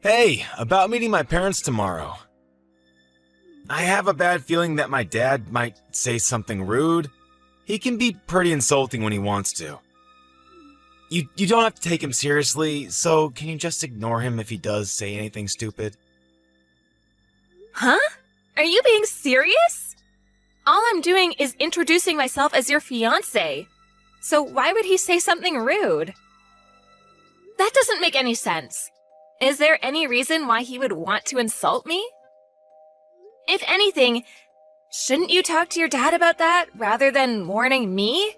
Hey, about meeting my parents tomorrow. I have a bad feeling that my dad might say something rude. He can be pretty insulting when he wants to. You don't have to take him seriously, so can you just ignore him if he does say anything stupid? Huh? Are you being serious? All I'm doing is introducing myself as your fiancé. So why would he say something rude? That doesn't make any sense. Is there any reason why he would want to insult me? If anything, shouldn't you talk to your dad about that rather than warning me?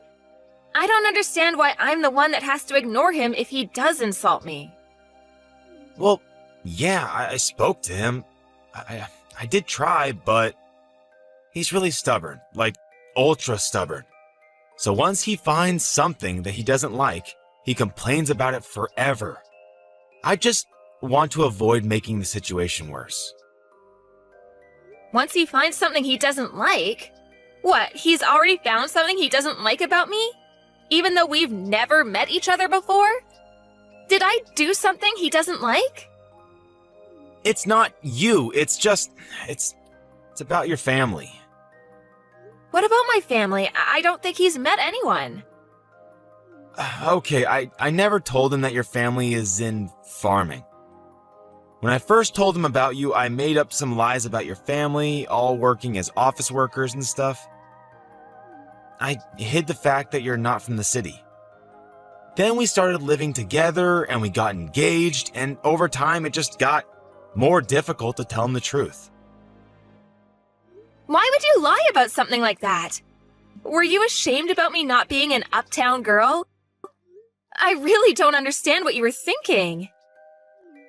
I don't understand why I'm the one that has to ignore him if he does insult me. Well, yeah, I spoke to him. I did try, but he's really stubborn, like ultra stubborn. So once he finds something that he doesn't like, he complains about it forever. I just want to avoid making the situation worse. Once he finds something he doesn't like? What, he's already found something he doesn't like about me? Even though we've never met each other before? Did I do something he doesn't like? It's not you, it's about your family. What about my family? I don't think he's met anyone. Okay, I never told him that your family is in farming. When I first told him about you, I made up some lies about your family, all working as office workers and stuff. I hid the fact that you're not from the city. Then we started living together and we got engaged, and over time it just got more difficult to tell him the truth. Why would you lie about something like that? Were you ashamed about me not being an uptown girl? I really don't understand what you were thinking.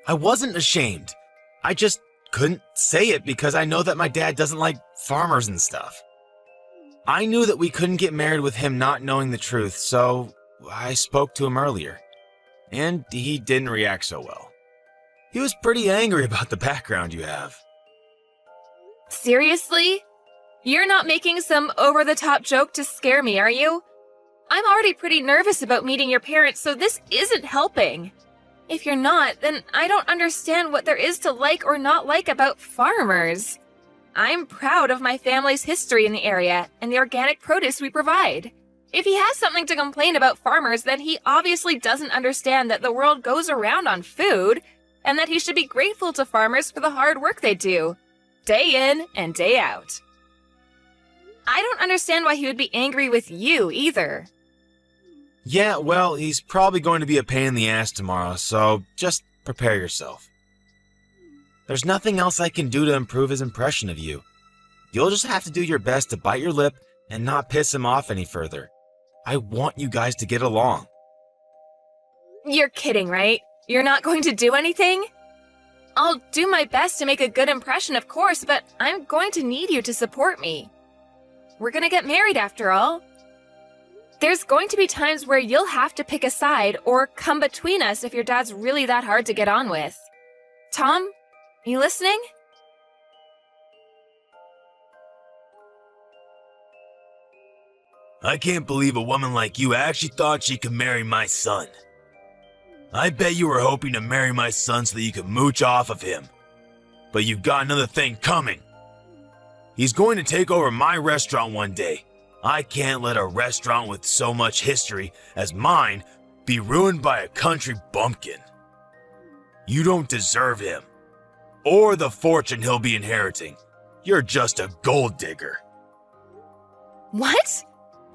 I wasn't ashamed. I just couldn't say it because I know that my dad doesn't like farmers and stuff. I knew that we couldn't get married with him not knowing the truth, so I spoke to him earlier. And he didn't react so well. He was pretty angry about the background you have. Seriously? You're not making some over-the-top joke to scare me, are you? I'm already pretty nervous about meeting your parents, so this isn't helping. If you're not, then I don't understand what there is to like or not like about farmers. I'm proud of my family's history in the area and the organic produce we provide. If he has something to complain about farmers, then he obviously doesn't understand that the world goes around on food, and that he should be grateful to farmers for the hard work they do, day in and day out. I don't understand why he would be angry with you either. Yeah, well, he's probably going to be a pain in the ass tomorrow, so just prepare yourself. There's nothing else I can do to improve his impression of you. You'll just have to do your best to bite your lip and not piss him off any further. I want you guys to get along. You're kidding, right? You're not going to do anything? I'll do my best to make a good impression, of course, but I'm going to need you to support me. We're gonna get married after all. There's going to be times where you'll have to pick a side or come between us if your dad's really that hard to get on with. Tom, you listening? I can't believe a woman like you actually thought she could marry my son. I bet you were hoping to marry my son so that you could mooch off of him. But you've got another thing coming. He's going to take over my restaurant one day. I can't let a restaurant with so much history as mine be ruined by a country bumpkin. You don't deserve him, or the fortune he'll be inheriting. You're just a gold digger. What?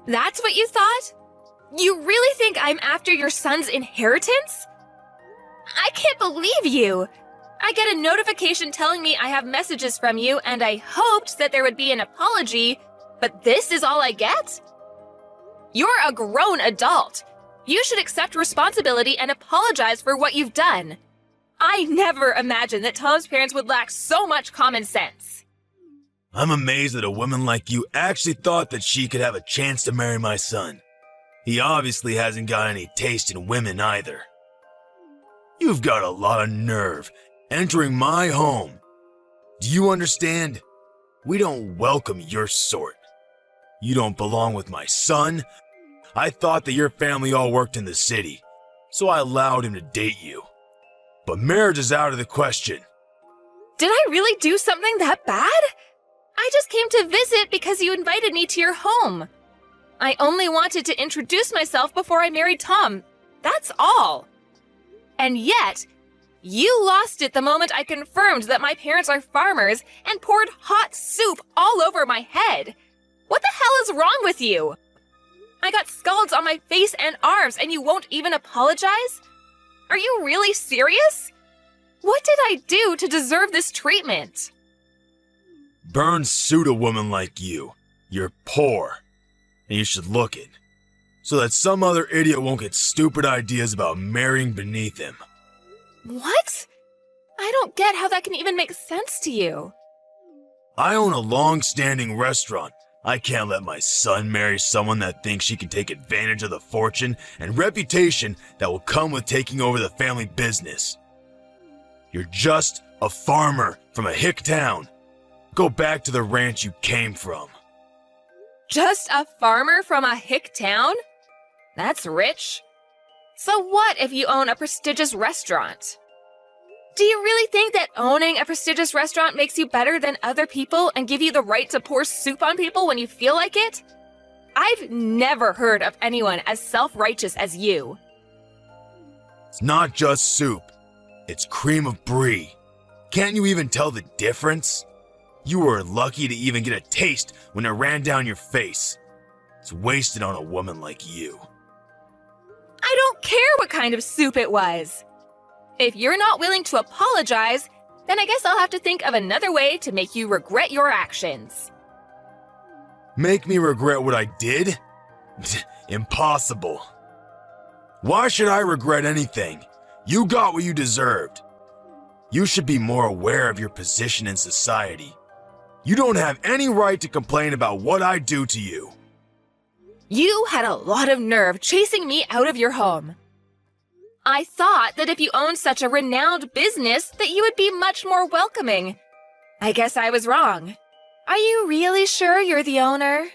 That's what you thought? You really think I'm after your son's inheritance? I can't believe you! I get a notification telling me I have messages from you, and I hoped that there would be an apology, but this is all I get? You're a grown adult. You should accept responsibility and apologize for what you've done. I never imagined that Tom's parents would lack so much common sense. I'm amazed that a woman like you actually thought that she could have a chance to marry my son. He obviously hasn't got any taste in women either. You've got a lot of nerve entering my home. Do you understand? We don't welcome your sort. You don't belong with my son. I thought that your family all worked in the city, so I allowed him to date you. but marriage is out of the question. Did I really do something that bad? I just came to visit because you invited me to your home. I only wanted to introduce myself before I married Tom. That's all. And yet, you lost it the moment I confirmed that my parents are farmers and poured hot soup all over my head. What the hell is wrong with you? I got scalds on my face and arms and you won't even apologize? Are you really serious? What did I do to deserve this treatment? Burns suit a woman like you. You're poor, and you should look it, so that some other idiot won't get stupid ideas about marrying beneath him. What? I don't get how that can even make sense to you. I own a long-standing restaurant. I can't let my son marry someone that thinks she can take advantage of the fortune and reputation that will come with taking over the family business. You're just a farmer from a hick town. Go back to the ranch you came from. Just a farmer from a hick town? That's rich. So what if you own a prestigious restaurant? Do you really think that owning a prestigious restaurant makes you better than other people and give you the right to pour soup on people when you feel like it? I've never heard of anyone as self-righteous as you. It's not just soup. It's cream of brie. Can't you even tell the difference? You were lucky to even get a taste when it ran down your face. It's wasted on a woman like you. I don't care what kind of soup it was. If you're not willing to apologize, then I guess I'll have to think of another way to make you regret your actions. Make me regret what I did? Impossible. Why should I regret anything? You got what you deserved. You should be more aware of your position in society. You don't have any right to complain about what I do to you. You had a lot of nerve chasing me out of your home. I thought that if you owned such a renowned business that you would be much more welcoming. I guess I was wrong. Are you really sure you're the owner?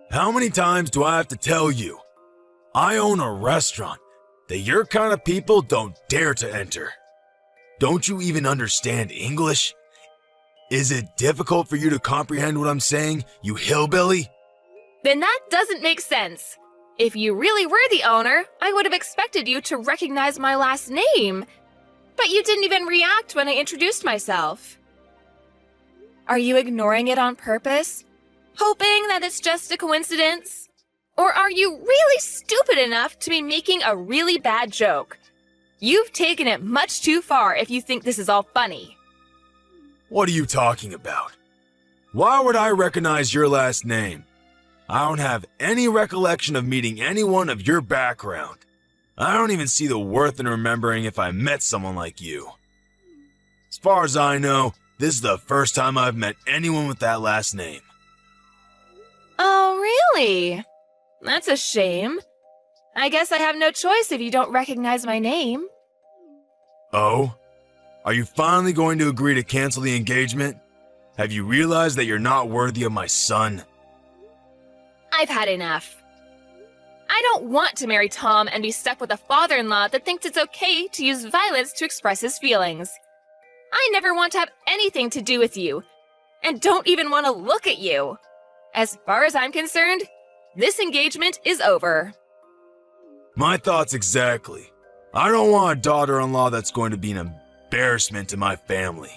How many times do I have to tell you? I own a restaurant that your kind of people don't dare to enter. Don't you even understand English? Is it difficult for you to comprehend what I'm saying, you hillbilly? Then that doesn't make sense. If you really were the owner, I would have expected you to recognize my last name. But you didn't even react when I introduced myself. Are you ignoring it on purpose? Hoping that it's just a coincidence? Or are you really stupid enough to be making a really bad joke? You've taken it much too far if you think this is all funny. What are you talking about? Why would I recognize your last name? I don't have any recollection of meeting anyone of your background. I don't even see the worth in remembering if I met someone like you. As far as I know, this is the first time I've met anyone with that last name. Oh, really? That's a shame. I guess I have no choice if you don't recognize my name. Oh? Are you finally going to agree to cancel the engagement? Have you realized that you're not worthy of my son? I've had enough. I don't want to marry Tom and be stuck with a father-in-law that thinks it's okay to use violence to express his feelings. I never want to have anything to do with you, and don't even want to look at you. As far as I'm concerned, this engagement is over. My thoughts exactly. I don't want a daughter-in-law that's going to be an embarrassment to my family.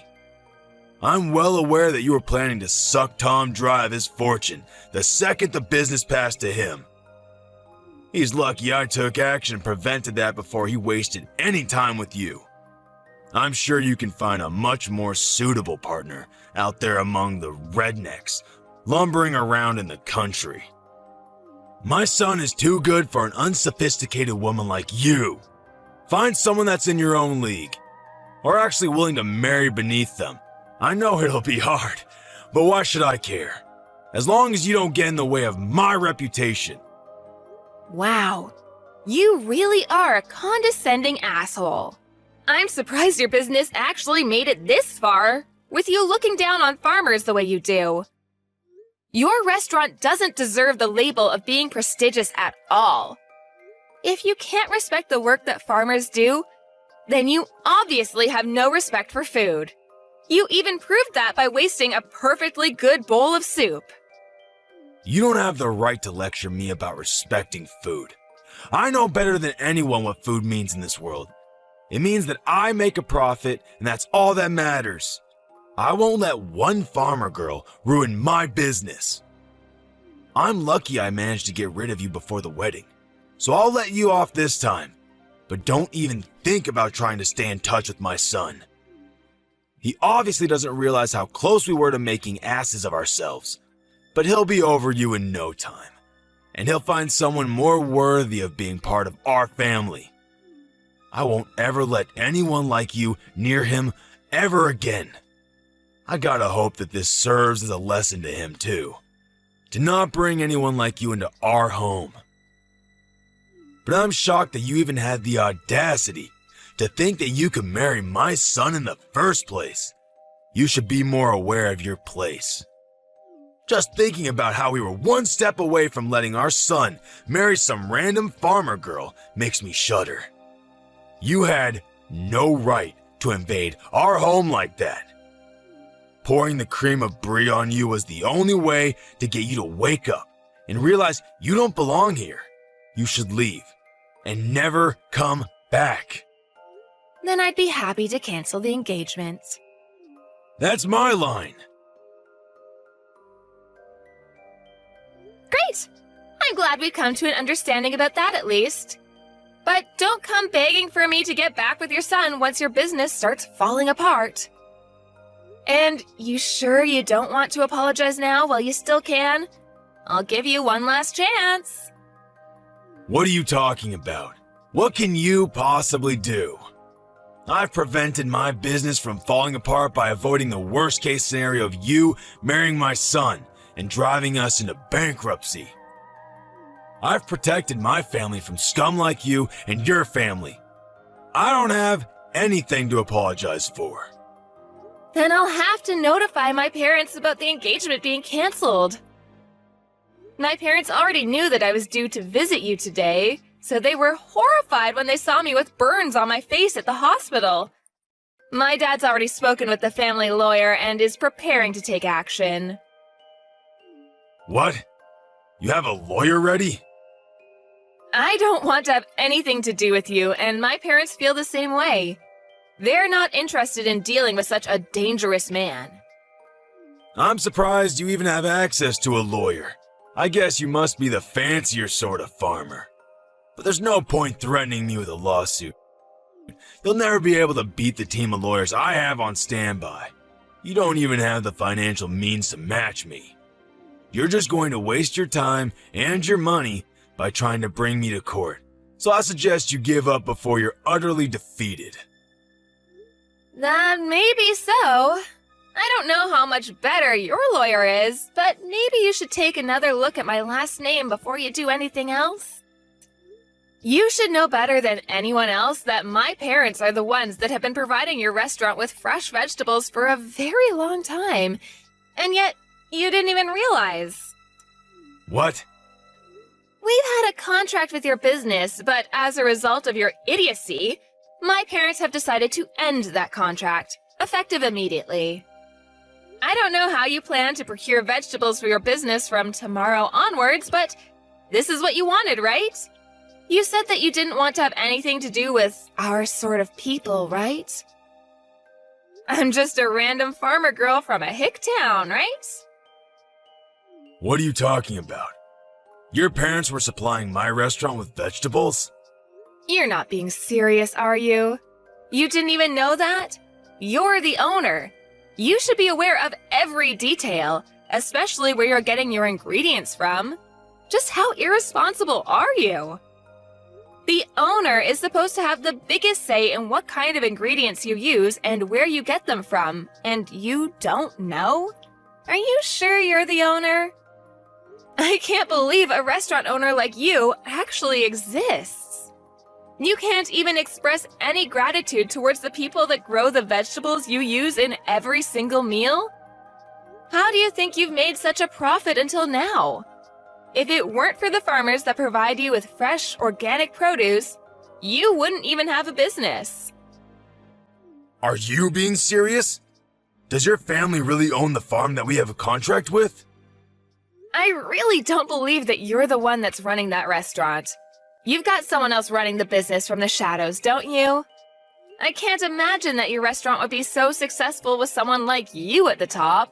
I'm well aware that you were planning to suck Tom dry of his fortune the second the business passed to him. He's lucky I took action and prevented that before he wasted any time with you. I'm sure you can find a much more suitable partner out there among the rednecks lumbering around in the country. My son is too good for an unsophisticated woman like you. Find someone that's in your own league, or actually willing to marry beneath them. I know it'll be hard, but why should I care? As long as you don't get in the way of my reputation. Wow, you really are a condescending asshole. I'm surprised your business actually made it this far, with you looking down on farmers the way you do. Your restaurant doesn't deserve the label of being prestigious at all. If you can't respect the work that farmers do, Then you obviously have no respect for food. You even proved that by wasting a perfectly good bowl of soup. You don't have the right to lecture me about respecting food. I know better than anyone what food means in this world. It means that I make a profit, and that's all that matters. I won't let one farmer girl ruin my business. I'm lucky I managed to get rid of you before the wedding, so I'll let you off this time. But don't even think about trying to stay in touch with my son. He obviously doesn't realize how close we were to making asses of ourselves, but he'll be over you in no time, and he'll find someone more worthy of being part of our family. I won't ever let anyone like you near him ever again. I gotta hope that this serves as a lesson to him too, to not bring anyone like you into our home. But I'm shocked that you even had the audacity to think that you could marry my son in the first place. You should be more aware of your place. Just thinking about how we were one step away from letting our son marry some random farmer girl makes me shudder. You had no right to invade our home like that. Pouring the cream of brie on you was the only way to get you to wake up and realize you don't belong here. You should leave and never come back. Then I'd be happy to cancel the engagement. That's my line. Great! I'm glad we've come to an understanding about that at least. But don't come begging for me to get back with your son once your business starts falling apart. And you sure you don't want to apologize now while you still can? I'll give you one last chance. What are you talking about? What can you possibly do? I've prevented my business from falling apart by avoiding the worst case scenario of you marrying my son and driving us into bankruptcy. I've protected my family from scum like you and your family. I don't have anything to apologize for. Then I'll have to notify my parents about the engagement being canceled. My parents already knew that I was due to visit you today, so they were horrified when they saw me with burns on my face at the hospital. My dad's already spoken with the family lawyer and is preparing to take action. What? You have a lawyer ready? I don't want to have anything to do with you, and my parents feel the same way. They're not interested in dealing with such a dangerous man. I'm surprised you even have access to a lawyer. I guess you must be the fancier sort of farmer. But there's no point threatening me with a lawsuit. You'll never be able to beat the team of lawyers I have on standby. You don't even have the financial means to match me. You're just going to waste your time and your money by trying to bring me to court. So I suggest you give up before you're utterly defeated. That may be so. I don't know how much better your lawyer is, but maybe you should take another look at my last name before you do anything else. You should know better than anyone else that my parents are the ones that have been providing your restaurant with fresh vegetables for a very long time, and yet you didn't even realize. What? We've had a contract with your business, but as a result of your idiocy, my parents have decided to end that contract, effective immediately. I don't know how you plan to procure vegetables for your business from tomorrow onwards, but this is what you wanted, right? You said that you didn't want to have anything to do with our sort of people, right? I'm just a random farmer girl from a hick town, right? What are you talking about? Your parents were supplying my restaurant with vegetables? You're not being serious, are you? You didn't even know that? You're the owner. You should be aware of every detail, especially where you're getting your ingredients from. Just how irresponsible are you? The owner is supposed to have the biggest say in what kind of ingredients you use and where you get them from, and you don't know? Are you sure you're the owner? I can't believe a restaurant owner like you actually exists. You can't even express any gratitude towards the people that grow the vegetables you use in every single meal? How do you think you've made such a profit until now? If it weren't for the farmers that provide you with fresh, organic produce, you wouldn't even have a business. Are you being serious? Does your family really own the farm that we have a contract with? I really don't believe that you're the one that's running that restaurant. You've got someone else running the business from the shadows, don't you? I can't imagine that your restaurant would be so successful with someone like you at the top.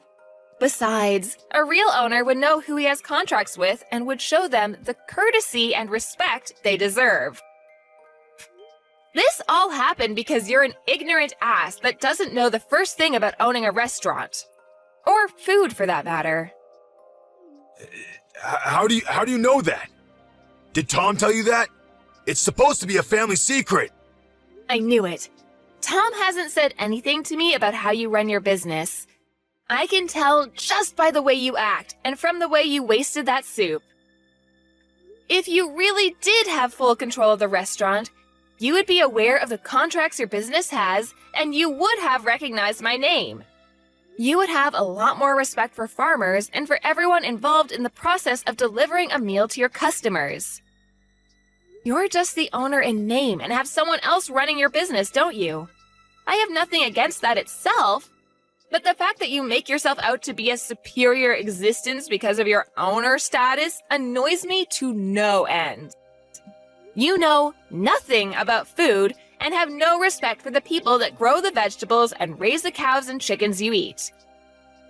Besides, a real owner would know who he has contracts with and would show them the courtesy and respect they deserve. This all happened because you're an ignorant ass that doesn't know the first thing about owning a restaurant. Or food, for that matter. How do you know that? Did Tom tell you that? It's supposed to be a family secret. I knew it. Tom hasn't said anything to me about how you run your business. I can tell just by the way you act and from the way you wasted that soup. If you really did have full control of the restaurant, you would be aware of the contracts your business has, and you would have recognized my name. You would have a lot more respect for farmers and for everyone involved in the process of delivering a meal to your customers. You're just the owner in name and have someone else running your business, don't you? I have nothing against that itself, but the fact that you make yourself out to be a superior existence because of your owner status annoys me to no end. You know nothing about food and have no respect for the people that grow the vegetables and raise the cows and chickens you eat.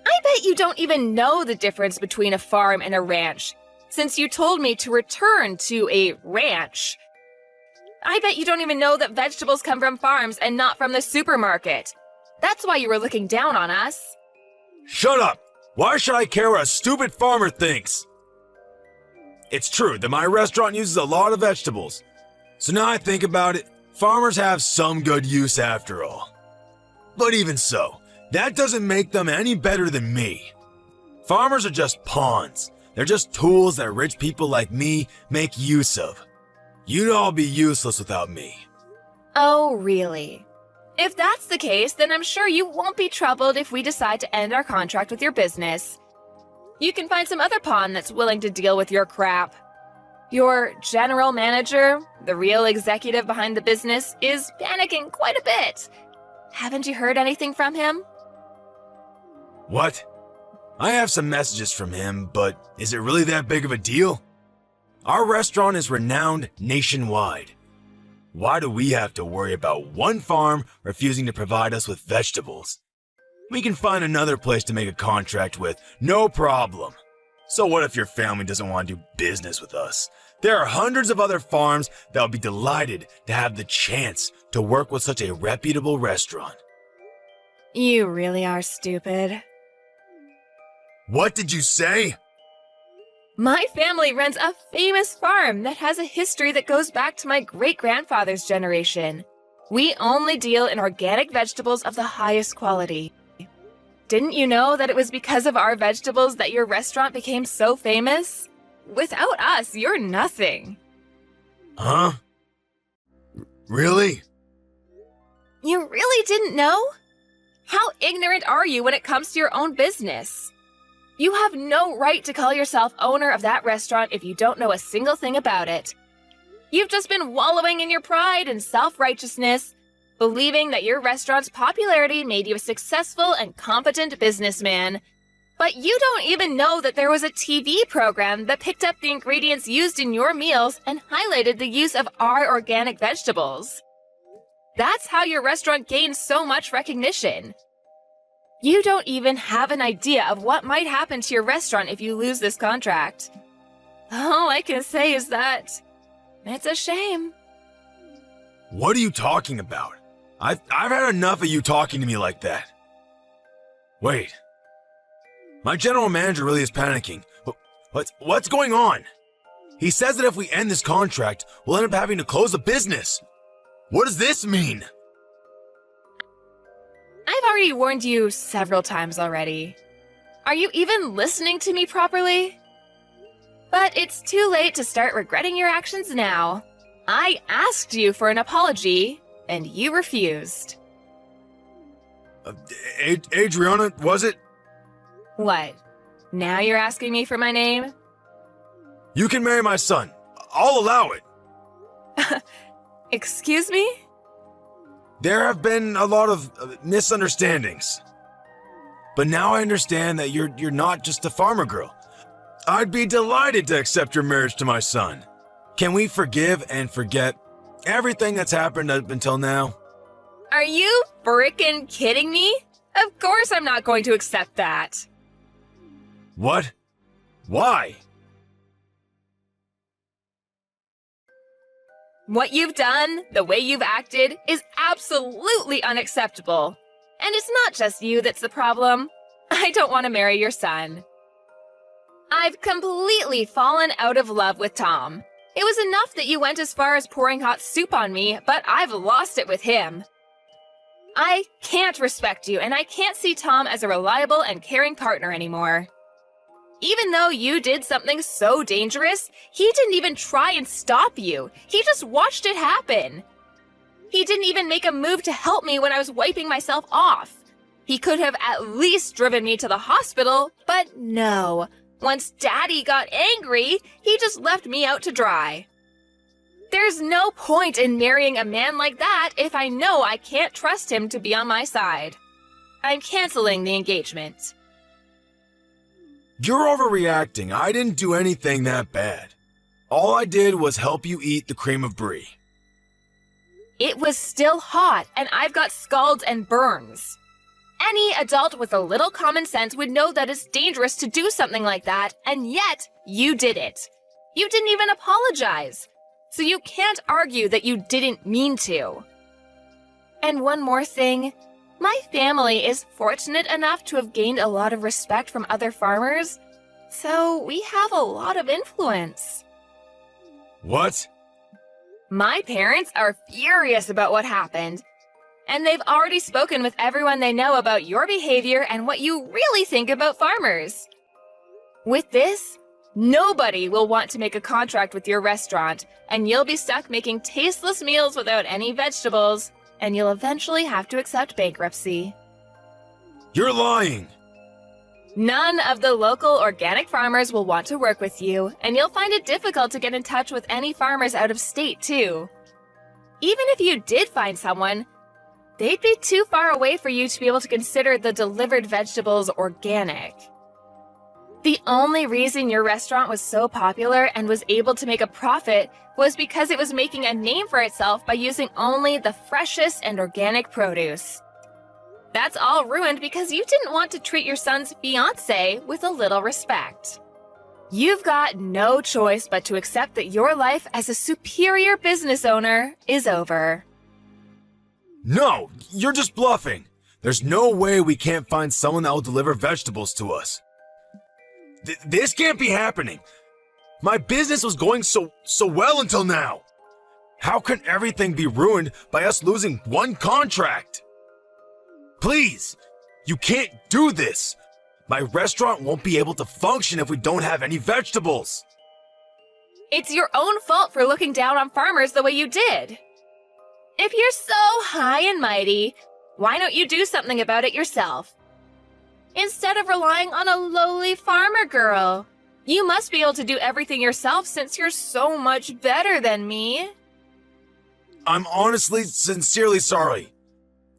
I bet you don't even know the difference between a farm and a ranch, since you told me to return to a ranch. I bet you don't even know that vegetables come from farms and not from the supermarket. That's why you were looking down on us. Shut up! Why should I care what a stupid farmer thinks? It's true that my restaurant uses a lot of vegetables. So now I think about it, farmers have some good use after all. But even so, that doesn't make them any better than me. Farmers are just pawns. They're just tools that rich people like me make use of. You'd all be useless without me. Oh, really? If that's the case, then I'm sure you won't be troubled if we decide to end our contract with your business. You can find some other pawn that's willing to deal with your crap. Your general manager, the real executive behind the business, is panicking quite a bit. Haven't you heard anything from him? What? I have some messages from him, but is it really that big of a deal? Our restaurant is renowned nationwide. Why do we have to worry about one farm refusing to provide us with vegetables? We can find another place to make a contract with, no problem. So what if your family doesn't want to do business with us? There are hundreds of other farms that would be delighted to have the chance to work with such a reputable restaurant. You really are stupid. What did you say? My family runs a famous farm that has a history that goes back to my great-grandfather's generation. We only deal in organic vegetables of the highest quality. Didn't you know that it was because of our vegetables that your restaurant became so famous? Without us, you're nothing. Huh? Really? You really didn't know? How ignorant are you when it comes to your own business? You have no right to call yourself owner of that restaurant if you don't know a single thing about it. You've just been wallowing in your pride and self-righteousness, believing that your restaurant's popularity made you a successful and competent businessman. But you don't even know that there was a TV program that picked up the ingredients used in your meals and highlighted the use of our organic vegetables. That's how your restaurant gained so much recognition. You don't even have an idea of what might happen to your restaurant if you lose this contract. All I can say is that it's a shame. What are you talking about? I've had enough of you talking to me like that. Wait. My general manager really is panicking. What's going on? He says that if we end this contract, we'll end up having to close the business. What does this mean? I've already warned you several times already. Are you even listening to me properly? But it's too late to start regretting your actions now. I asked you for an apology, and you refused. Adriana, was it? What? Now you're asking me for my name? You can marry my son. I'll allow it. Excuse me? There have been a lot of misunderstandings. But now I understand that you're not just a farmer girl. I'd be delighted to accept your marriage to my son. Can we forgive and forget everything that's happened up until now? Are you frickin' kidding me? Of course I'm not going to accept that. What? Why? What you've done, the way you've acted, is absolutely unacceptable. And it's not just you that's the problem. I don't want to marry your son. I've completely fallen out of love with Tom. It was enough that you went as far as pouring hot soup on me, but I've lost it with him. I can't respect you, and I can't see Tom as a reliable and caring partner anymore. Even though you did something so dangerous, he didn't even try and stop you. He just watched it happen. He didn't even make a move to help me when I was wiping myself off. He could have at least driven me to the hospital, but no. Once Daddy got angry, he just left me out to dry. There's no point in marrying a man like that if I know I can't trust him to be on my side. I'm canceling the engagement. You're overreacting. I didn't do anything that bad. All I did was help you eat the cream of brie. It was still hot, and I've got scalds and burns. Any adult with a little common sense would know that it's dangerous to do something like that, and yet you did it. You didn't even apologize. So you can't argue that you didn't mean to. And one more thing. My family is fortunate enough to have gained a lot of respect from other farmers, so we have a lot of influence. What? My parents are furious about what happened, and they've already spoken with everyone they know about your behavior and what you really think about farmers. With this, nobody will want to make a contract with your restaurant, and you'll be stuck making tasteless meals without any vegetables, and you'll eventually have to accept bankruptcy. You're lying! None of the local organic farmers will want to work with you, and you'll find it difficult to get in touch with any farmers out of state, too. Even if you did find someone, they'd be too far away for you to be able to consider the delivered vegetables organic. The only reason your restaurant was so popular and was able to make a profit was because it was making a name for itself by using only the freshest and organic produce. That's all ruined because you didn't want to treat your son's fiancé with a little respect. You've got no choice but to accept that your life as a superior business owner is over. No, you're just bluffing. There's no way we can't find someone that will deliver vegetables to us. This can't be happening. My business was going so well until now. How can everything be ruined by us losing one contract? Please, you can't do this. My restaurant won't be able to function if we don't have any vegetables. It's your own fault for looking down on farmers the way you did. If you're so high and mighty, why don't you do something about it yourself? Instead of relying on a lowly farmer girl, you must be able to do everything yourself since you're so much better than me. I'm honestly, sincerely sorry.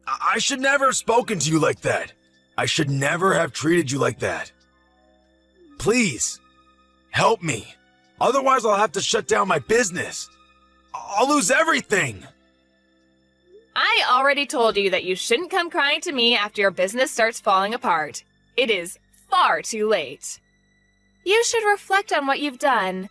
I should never have spoken to you like that. I should never have treated you like that. Please, help me. Otherwise, I'll have to shut down my business. I'll lose everything. I already told you that you shouldn't come crying to me after your business starts falling apart. It is far too late. You should reflect on what you've done.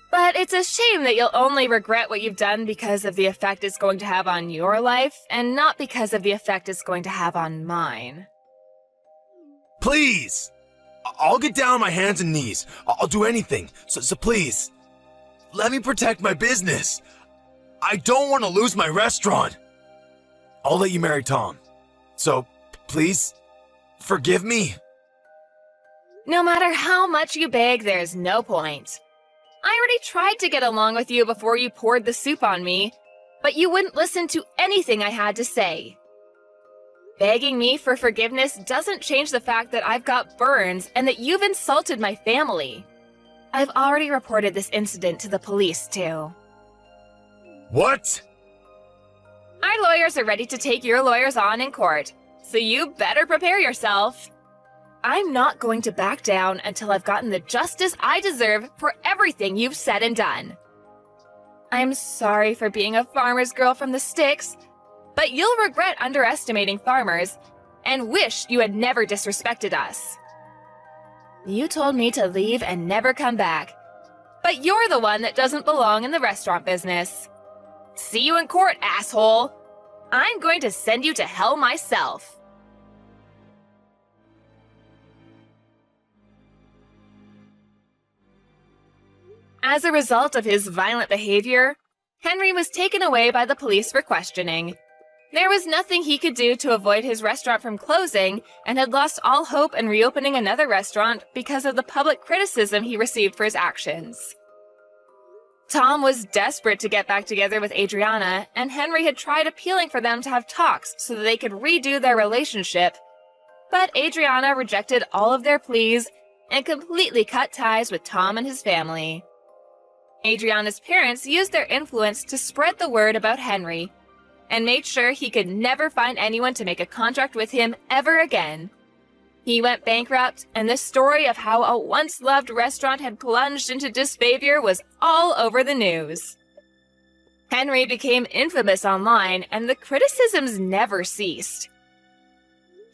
But it's a shame that you'll only regret what you've done because of the effect it's going to have on your life, and not because of the effect it's going to have on mine. Please! I'll get down on my hands and knees. I'll do anything. So please, let me protect my business. I don't want to lose my restaurant. I'll let you marry Tom. So, please, forgive me. No matter how much you beg, there's no point. I already tried to get along with you before you poured the soup on me, but you wouldn't listen to anything I had to say. Begging me for forgiveness doesn't change the fact that I've got burns and that you've insulted my family. I've already reported this incident to the police, too. What? Our lawyers are ready to take your lawyers on in court, so you better prepare yourself. I'm not going to back down until I've gotten the justice I deserve for everything you've said and done. I'm sorry for being a farmer's girl from the sticks, but you'll regret underestimating farmers and wish you had never disrespected us. You told me to leave and never come back, but you're the one that doesn't belong in the restaurant business. See you in court, asshole! I'm going to send you to hell myself. As a result of his violent behavior, Henry was taken away by the police for questioning. There was nothing he could do to avoid his restaurant from closing and had lost all hope in reopening another restaurant because of the public criticism he received for his actions. Tom was desperate to get back together with Adriana, and Henry had tried appealing for them to have talks so that they could redo their relationship. But Adriana rejected all of their pleas and completely cut ties with Tom and his family. Adriana's parents used their influence to spread the word about Henry, and made sure he could never find anyone to make a contract with him ever again. He went bankrupt, and the story of how a once-loved restaurant had plunged into disfavor was all over the news. Henry became infamous online, and the criticisms never ceased.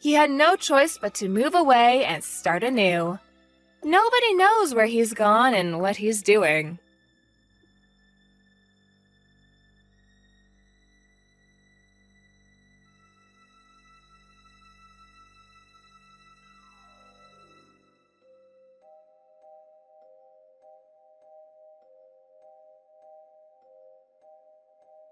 He had no choice but to move away and start anew. Nobody knows where he's gone and what he's doing.